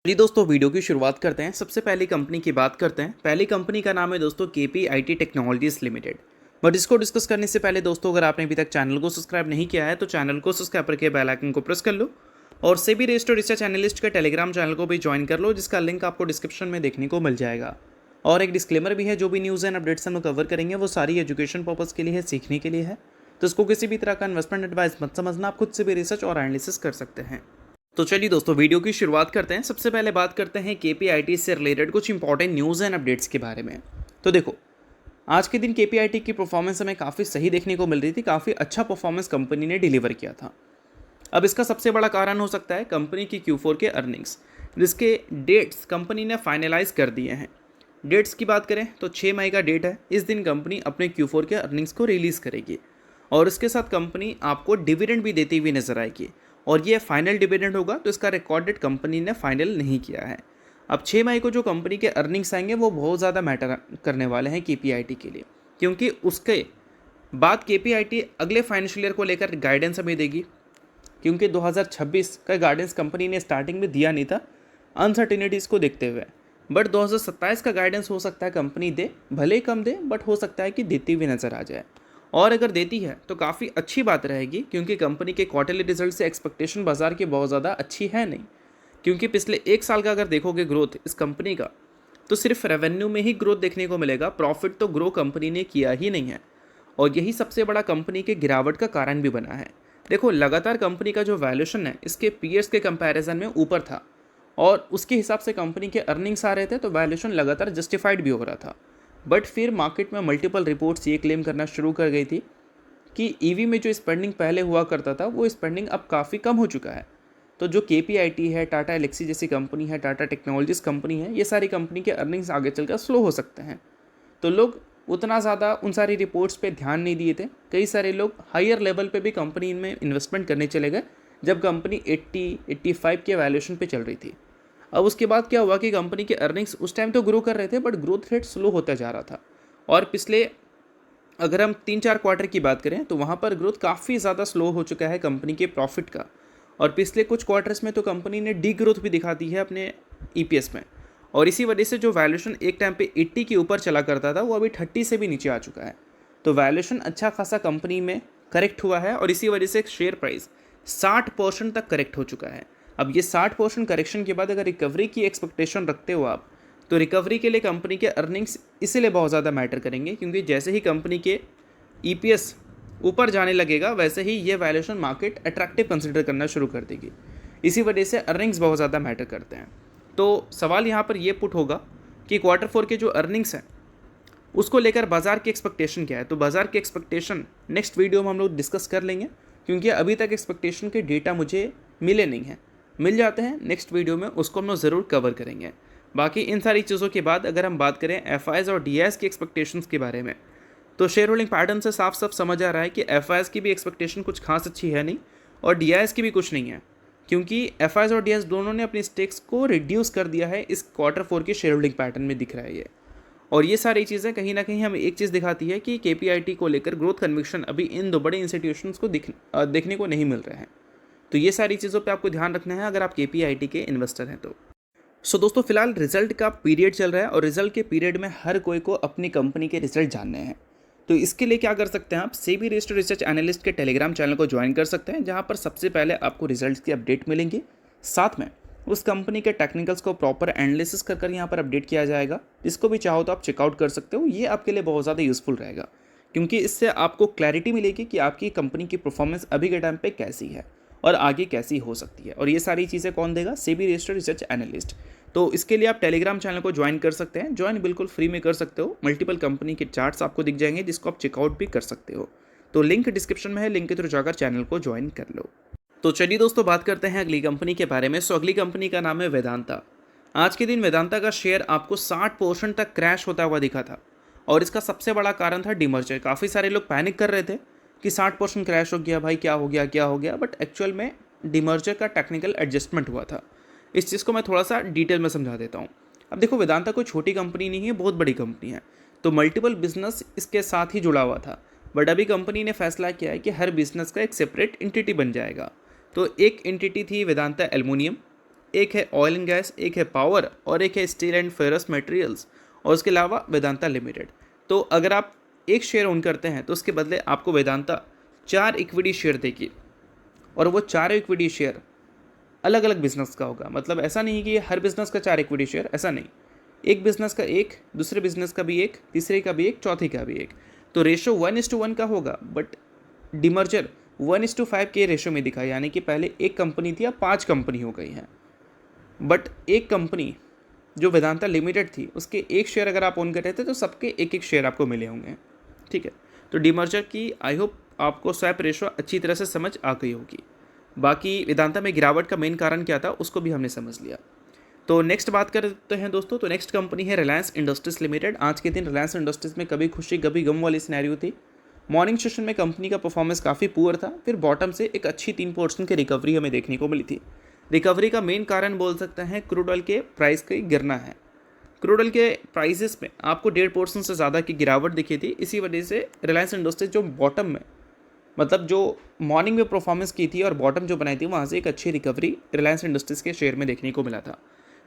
चलिए दोस्तों वीडियो की शुरुआत करते हैं। सबसे पहली कंपनी की बात करते हैं। पहली कंपनी का नाम है दोस्तों केपीआईटी टेक्नोलॉजीज लिमिटेड। बट इसको डिस्कस करने से पहले दोस्तों, अगर आपने अभी तक चैनल को सब्सक्राइब नहीं किया है तो चैनल को सब्सक्राइब करके बेल आइकन को प्रेस कर लो और सेबी रजिस्टर्ड रिसर्च एनालिस्ट के टेलीग्राम चैनल को भी ज्वाइन कर लो, जिसका लिंक आपको डिस्क्रिप्शन में देखने को मिल जाएगा। और एक डिस्क्लेमर भी है, जो भी न्यूज़ एंड अपडेट्स हम कवर करेंगे वो सारी एजुकेशन पर्पज़ के लिए है, सीखने के लिए है। तो इसको किसी भी तरह का इन्वेस्टमेंट एडवाइस मत समझना, आप खुद से भी रिसर्च और एनालिसिस कर सकते हैं। तो चलिए दोस्तों वीडियो की शुरुआत करते हैं। सबसे पहले बात करते हैं केपीआईटी से रिलेटेड कुछ इंपॉर्टेंट न्यूज़ एंड अपडेट्स के बारे में। तो देखो, आज के दिन केपीआईटी की परफॉर्मेंस हमें काफ़ी सही देखने को मिल रही थी, काफ़ी अच्छा परफॉर्मेंस कंपनी ने डिलीवर किया था। अब इसका सबसे बड़ा कारण हो सकता है कंपनी की Q4 के अर्निंग्स, जिसके डेट्स कंपनी ने फाइनलाइज कर दिए हैं। डेट्स की बात करें तो 6 मई का डेट है, इस दिन कंपनी अपने Q4 के अर्निंग्स को रिलीज़ करेगी और इसके साथ कंपनी आपको डिविडेंड भी देती हुई नजर आएगी। और ये फाइनल डिविडेंड होगा, तो इसका रिकॉर्ड डेट कंपनी ने फाइनल नहीं किया है। अब 6 मई को जो कंपनी के अर्निंग्स आएंगे वो बहुत ज़्यादा मैटर करने वाले हैं केपीआईटी के लिए, क्योंकि उसके बाद केपीआईटी अगले फाइनेंशियल ईयर को लेकर गाइडेंस हमें देगी। क्योंकि 2026 का गाइडेंस कंपनी ने स्टार्टिंग में दिया नहीं था, अनसर्टिनिटीज़ को देखते हुए। बट 2027 का गाइडेंस हो सकता है कंपनी दे, भले ही कम दे, बट हो सकता है कि देती हुई नज़र आ जाए। और अगर देती है तो काफ़ी अच्छी बात रहेगी, क्योंकि कंपनी के क्वार्टरली रिजल्ट से एक्सपेक्टेशन बाजार की बहुत ज़्यादा अच्छी है नहीं। क्योंकि पिछले एक साल का अगर देखोगे ग्रोथ इस कंपनी का, तो सिर्फ रेवेन्यू में ही ग्रोथ देखने को मिलेगा, प्रॉफिट तो ग्रो कंपनी ने किया ही नहीं है। और यही सबसे बड़ा कंपनी के गिरावट का कारण भी बना है। देखो, लगातार कंपनी का जो वैल्यूएशन है इसके पीयर्स के कंपैरिजन में ऊपर था और उसके हिसाब से कंपनी के अर्निंग्स आ रहे थे, तो वैल्यूएशन लगातार जस्टिफाइड भी हो रहा था। बट फिर मार्केट में मल्टीपल रिपोर्ट्स ये क्लेम करना शुरू कर गई थी कि ईवी में जो स्पेंडिंग पहले हुआ करता था वो स्पेंडिंग अब काफ़ी कम हो चुका है। तो जो केपीआईटी है, टाटा एलेक्सी जैसी कंपनी है, टाटा टेक्नोलॉजीज कंपनी है, ये सारी कंपनी के अर्निंग्स आगे चलकर स्लो हो सकते हैं। तो लोग उतना ज़्यादा उन सारी रिपोर्ट्स पे ध्यान नहीं दिए थे। कई सारे लोग हायर लेवल पे भी कंपनी में इन्वेस्टमेंट करने चले गए जब कंपनी 80-85 के वैल्यूएशन पे चल रही थी। अब उसके बाद क्या हुआ कि कंपनी के अर्निंग्स उस टाइम तो ग्रो कर रहे थे, बट ग्रोथ रेट स्लो होता जा रहा था। और पिछले अगर हम 3-4 क्वार्टर की बात करें तो वहाँ पर ग्रोथ काफ़ी ज़्यादा स्लो हो चुका है कंपनी के प्रॉफिट का। और पिछले कुछ क्वार्टर्स में तो कंपनी ने डी ग्रोथ भी दिखा दी है अपने ईपीएस में। और इसी वजह से जो वैल्यूएशन एक टाइम पे 80 के ऊपर चला करता था वो अभी 30 से भी नीचे आ चुका है। तो वैल्यूएशन अच्छा खासा कंपनी में करेक्ट हुआ है और इसी वजह से शेयर प्राइस 60% तक करेक्ट हो चुका है। अब ये 60% करेक्शन के बाद अगर रिकवरी की एक्सपेक्टेशन रखते हो आप, तो रिकवरी के लिए कंपनी के अर्निंग्स इसीलिए बहुत ज़्यादा मैटर करेंगे, क्योंकि जैसे ही कंपनी के ईपीएस ऊपर जाने लगेगा वैसे ही ये वैल्यूएशन मार्केट अट्रैक्टिव कंसिडर करना शुरू कर देगी। इसी वजह से अर्निंग्स बहुत ज़्यादा मैटर करते हैं। तो सवाल यहाँ पर ये पुट होगा कि Q4 के जो अर्निंग्स हैं उसको लेकर बाज़ार की एक्सपेक्टेशन क्या है। तो बाज़ार की एक्सपेक्टेशन नेक्स्ट वीडियो में हम लोग डिस्कस कर लेंगे, क्योंकि अभी तक एक्सपेक्टेशन के डेटा मुझे मिले नहीं हैं। मिल जाते हैं नेक्स्ट वीडियो में, उसको हम लोग ज़रूर कवर करेंगे। बाकी इन सारी चीज़ों के बाद अगर हम बात करें एफआईएस और डीआईएस की एक्सपेक्टेशंस के बारे में, तो शेयर होल्डिंग पैटर्न से साफ साफ समझ आ रहा है कि एफआईएस की भी एक्सपेक्टेशन कुछ खास अच्छी है नहीं और डीआईएस की भी कुछ नहीं है, क्योंकि एफआईएस और डीआईएस दोनों ने अपनी स्टेक्स को रिड्यूस कर दिया है। इस Q4 के शेयर होल्डिंग पैटर्न में दिख रहा है ये। और ये सारी चीज़ें कहीं ना कहीं हमें एक चीज़ दिखाती है कि केपीआईटी को लेकर ग्रोथ कन्विक्शन अभी इन दो बड़े इंस्टीट्यूशंस को देखने को नहीं मिल रहे हैं। तो ये सारी चीज़ों पे आपको ध्यान रखना है अगर आप केपीआईटी के इन्वेस्टर हैं तो। सो दोस्तों, फिलहाल रिजल्ट का पीरियड चल रहा है और रिजल्ट के पीरियड में हर कोई को अपनी कंपनी के रिजल्ट जानने हैं। तो इसके लिए क्या कर सकते हैं, आप सेबी रजिस्टर्ड रिसर्च एनालिस्ट के टेलीग्राम चैनल को ज्वाइन कर सकते हैं, जहां पर सबसे पहले आपको रिजल्ट्स की अपडेट मिलेंगी। साथ में उस कंपनी के टेक्निकल्स को प्रॉपर एनालिसिस कर यहाँ पर अपडेट किया जाएगा। इसको भी चाहो तो आप चेकआउट कर सकते हो। ये आपके लिए बहुत ज़्यादा यूजफुल रहेगा, क्योंकि इससे आपको क्लैरिटी मिलेगी कि आपकी कंपनी की परफॉर्मेंस अभी के टाइम पे कैसी है और आगे कैसी हो सकती है। और ये सारी चीज़ें कौन देगा, सेबी रजिस्टर्ड रिसर्च एनालिस्ट। तो इसके लिए आप टेलीग्राम चैनल को ज्वाइन कर सकते हैं। ज्वाइन बिल्कुल फ्री में कर सकते हो। मल्टीपल कंपनी के चार्ट्स आपको दिख जाएंगे, जिसको आप चेकआउट भी कर सकते हो। तो लिंक डिस्क्रिप्शन में है, लिंक के थ्रू जाकर चैनल को ज्वाइन कर लो। तो चलिए दोस्तों, बात करते हैं अगली कंपनी के बारे में। सो अगली कंपनी का नाम है वेदांता। आज के दिन वेदांता का शेयर आपको 60% तक क्रैश होता हुआ दिखा था और इसका सबसे बड़ा कारण था डिमर्जर। काफ़ी सारे लोग पैनिक कर रहे थे कि 60% क्रैश हो गया, भाई क्या हो गया क्या हो गया। बट एक्चुअल में डिमर्जर का टेक्निकल एडजस्टमेंट हुआ था। इस चीज़ को मैं थोड़ा सा डिटेल में समझा देता हूँ। अब देखो, वेदांता कोई छोटी कंपनी नहीं है, बहुत बड़ी कंपनी है। तो मल्टीपल बिजनेस इसके साथ ही जुड़ा हुआ था। बट अभी कंपनी ने फैसला किया है कि हर बिजनेस का एक सेपरेट एंटिटी बन जाएगा। तो एक एंटिटी थी वेदांता एल्युमिनियम, एक है ऑयल एंड गैस, एक है पावर और एक है स्टील एंड फेरस मटेरियल्स और उसके अलावा वेदांता लिमिटेड। तो अगर आप एक शेयर ओन करते हैं तो उसके बदले आपको वेदांता 4 इक्विटी शेयर देगी और वो 4 इक्विटी शेयर अलग अलग बिजनेस का होगा। मतलब ऐसा नहीं कि हर बिजनेस का 4 इक्विटी शेयर, ऐसा नहीं, एक बिजनेस का एक, दूसरे बिजनेस का भी एक, तीसरे का भी एक, चौथे का भी एक। तो रेशो 1:1 का होगा, बट डिमर्जर 1:5 के रेशो में दिखा, यानी कि पहले एक कंपनी थी अब 5 कंपनी हो गई हैं। बट एक कंपनी जो वेदांता लिमिटेड थी उसके एक शेयर अगर आप ओन कर रहे थे तो सबके एक एक शेयर आपको मिले होंगे। ठीक है, तो डिमर्जर की आई होप आपको स्वैप रेशो अच्छी तरह से समझ आ गई होगी। बाकी वेदांता में गिरावट का मेन कारण क्या था उसको भी हमने समझ लिया। तो नेक्स्ट बात करते हैं दोस्तों, तो नेक्स्ट कंपनी है रिलायंस इंडस्ट्रीज लिमिटेड। आज के दिन रिलायंस इंडस्ट्रीज में कभी खुशी कभी गम वाली सिनेरियो थी। मॉर्निंग सेशन में कंपनी का परफॉर्मेंस काफ़ी पुअर था, फिर बॉटम से एक अच्छी 3% की रिकवरी हमें देखने को मिली थी। रिकवरी का मेन कारण बोल सकते हैं क्रूड ऑयल के प्राइस का गिरना है। क्रूड ऑयल के प्राइसेस में आपको 1.5% से ज़्यादा की गिरावट दिखी थी। इसी वजह से रिलायंस इंडस्ट्रीज जो बॉटम में, मतलब जो मॉर्निंग में परफॉर्मेंस की थी और बॉटम जो बनाई थी, वहाँ से एक अच्छी रिकवरी रिलायंस इंडस्ट्रीज़ के शेयर में देखने को मिला था।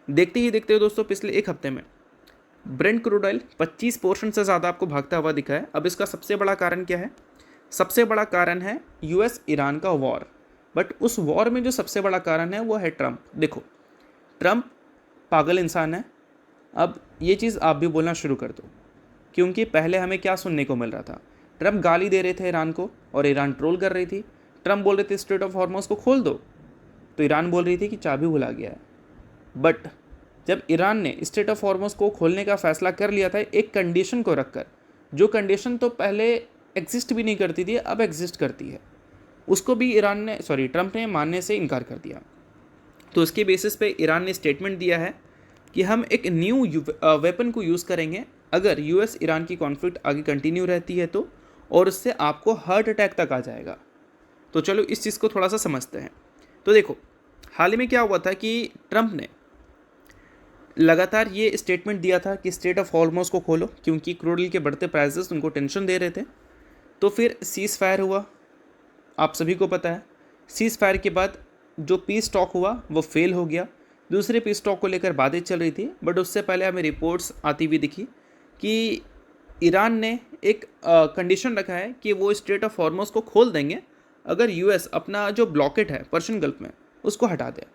देखते ही देखते हो दोस्तों, पिछले एक हफ्ते में ब्रेंट क्रूड ऑयल 25% से ज़्यादा आपको भागता हुआ दिखा है। अब इसका सबसे बड़ा कारण क्या है? सबसे बड़ा कारण है यूएस ईरान का वॉर। बट उस वॉर में जो सबसे बड़ा कारण है वो है ट्रंप। देखो, ट्रंप पागल इंसान है। अब ये चीज़ आप भी बोलना शुरू कर दो, क्योंकि पहले हमें क्या सुनने को मिल रहा था, ट्रंप गाली दे रहे थे ईरान को और ईरान ट्रोल कर रही थी। ट्रंप बोल रहे थे स्ट्रेट ऑफ हॉर्मुज़ को खोल दो, तो ईरान बोल रही थी कि चाबी भुला गया है। बट जब ईरान ने स्ट्रेट ऑफ हॉर्मुज़ को खोलने का फैसला कर लिया था एक कंडीशन को रखकर, जो कंडीशन तो पहले एग्जिस्ट भी नहीं करती थी अब एग्जिस्ट करती है, उसको भी ट्रंप ने मानने से इनकार कर दिया। तो उसके बेसिस पे ईरान ने स्टेटमेंट दिया है कि हम एक न्यू वेपन को यूज़ करेंगे अगर यूएस ईरान की कॉन्फ्लिक्ट आगे कंटिन्यू रहती है तो, और उससे आपको हार्ट अटैक तक आ जाएगा। तो चलो इस चीज़ को थोड़ा सा समझते हैं। तो देखो, हाल ही में क्या हुआ था कि ट्रंप ने लगातार ये स्टेटमेंट दिया था कि स्ट्रेट ऑफ हॉर्मुज़ को खोलो, क्योंकि क्रूड ऑयल के बढ़ते प्राइसेस उनको टेंशन दे रहे थे। तो फिर सीज़ फायर हुआ, आप सभी को पता है। सीज़ फायर के बाद जो पीस टॉक हुआ वो फेल हो गया। दूसरे पीस टॉक को लेकर बातें चल रही थी, बट उससे पहले हमें रिपोर्ट्स आती हुई दिखी कि ईरान ने एक कंडीशन रखा है कि वो स्ट्रेट ऑफ हॉर्मुज़ को खोल देंगे अगर यूएस अपना जो ब्लॉकेट है पर्शियन गल्फ में उसको हटा दे,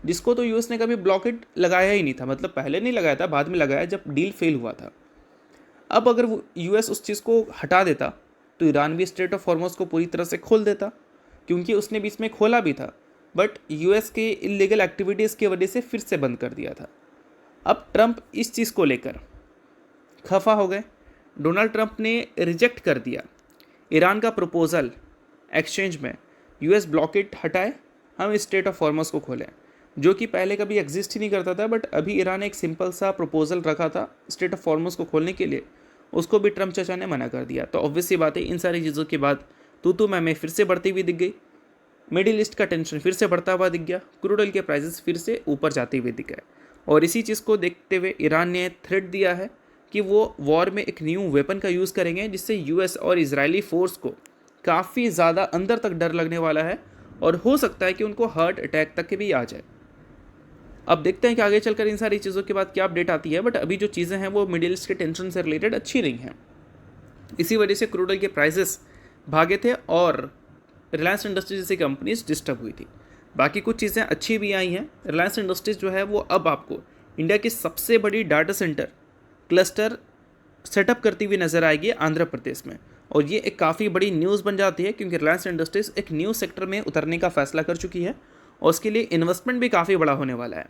जिसको तो यूएस ने कभी ब्लॉकेट लगाया ही नहीं था। मतलब पहले नहीं लगाया था, बाद में लगाया जब डील फेल हुआ था। अब अगर वो यूएस उस चीज़ को हटा देता तो ईरान भी स्ट्रेट ऑफ हॉर्मुज़ को पूरी तरह से खोल देता, क्योंकि उसने बीच में खोला भी था, बट यूएस के इलीगल एक्टिविटीज़ की वजह से फिर से बंद कर दिया था। अब ट्रंप इस चीज़ को लेकर खफा हो गए। डोनाल्ड ट्रंप ने रिजेक्ट कर दिया ईरान का प्रपोज़ल, एक्सचेंज में यूएस ब्लॉकेट हटाए, हम स्ट्रेट ऑफ हॉर्मुज़ को खोलें, जो कि पहले कभी एग्जिस्ट ही नहीं करता था। बट अभी ईरान ने एक सिंपल सा प्रपोज़ल रखा था स्ट्रेट ऑफ हॉर्मुज़ को खोलने के लिए, उसको भी ट्रंप चाचा ने मना कर दिया। तो ऑब्वियस सी बात है, इन सारी चीज़ों के बाद तू मैं फिर से बढ़ती हुई दिख गई। मिडिल ईस्ट का टेंशन फिर से बढ़ता हुआ दिख गया, क्रूड ऑयल के प्राइसेस फिर से ऊपर जाते हुए दिख गए। और इसी चीज़ को देखते हुए ईरान ने थ्रेट दिया है कि वो वॉर में एक न्यू वेपन का यूज़ करेंगे, जिससे यूएस और इजरायली फोर्स को काफ़ी ज़्यादा अंदर तक डर लगने वाला है और हो सकता है कि उनको हार्ट अटैक तक के भी आ जाए। अब देखते हैं कि आगे चलकर इन सारी चीज़ों के बाद क्या अपडेट आती है। बट अभी जो चीज़ें हैं वो मिडिल ईस्ट के टेंशन से रिलेटेड अच्छी नहीं हैं, इसी वजह से क्रूड ऑयल के प्राइसेस भागे थे और रिलायंस इंडस्ट्रीज जैसी कंपनीज डिस्टर्ब हुई थी। बाकी कुछ चीज़ें अच्छी भी आई हैं। रिलायंस इंडस्ट्रीज जो है वो अब आपको इंडिया की सबसे बड़ी डाटा सेंटर क्लस्टर सेटअप करती हुई नजर आएगी आंध्र प्रदेश में, और ये एक काफ़ी बड़ी न्यूज़ बन जाती है, क्योंकि रिलायंस इंडस्ट्रीज एक न्यू सेक्टर में उतरने का फैसला कर चुकी है और उसके लिए इन्वेस्टमेंट भी काफ़ी बड़ा होने वाला है।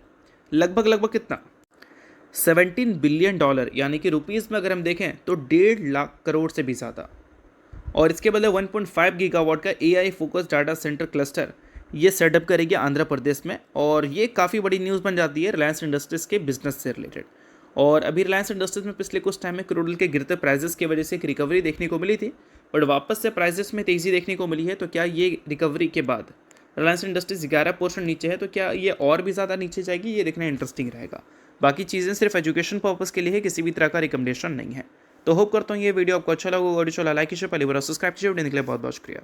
लगभग कितना, $17 बिलियन, यानी कि रुपीज़ में अगर हम देखें तो 1.5 लाख करोड़ से भी ज़्यादा। और इसके बदले 1.5 गीगावाट का AI focus data centre cluster ये सेटअप करेगी आंध्र प्रदेश में, और ये काफ़ी बड़ी न्यूज़ बन जाती है रिलायंस इंडस्ट्रीज़ के बिजनेस से रिलेटेड। और अभी रिलायंस इंडस्ट्रीज में पिछले कुछ टाइम में क्रूड ऑयल के गिरते प्राइसेस की वजह से एक रिकवरी देखने को मिली थी, बट वापस से प्राइसेस में तेज़ी देखने को मिली है। तो क्या ये रिकवरी के बाद रिलायंस इंडस्ट्रीज 11% नीचे है, तो क्या ये और भी ज़्यादा नीचे जाएगी, ये देखना इंटरेस्टिंग रहेगा। बाकी चीज़ें सिर्फ एजुकेशन पर्पज़ के लिए है, किसी भी तरह का रिकमेंडेशन नहीं है। तो होप करता हूँ ये वीडियो आपको अच्छा लगा। वीडियो लाइक कीजिए, पहली बार सब्सक्राइब कीजिए। वीडियो के लिए बहुत बहुत शुक्रिया।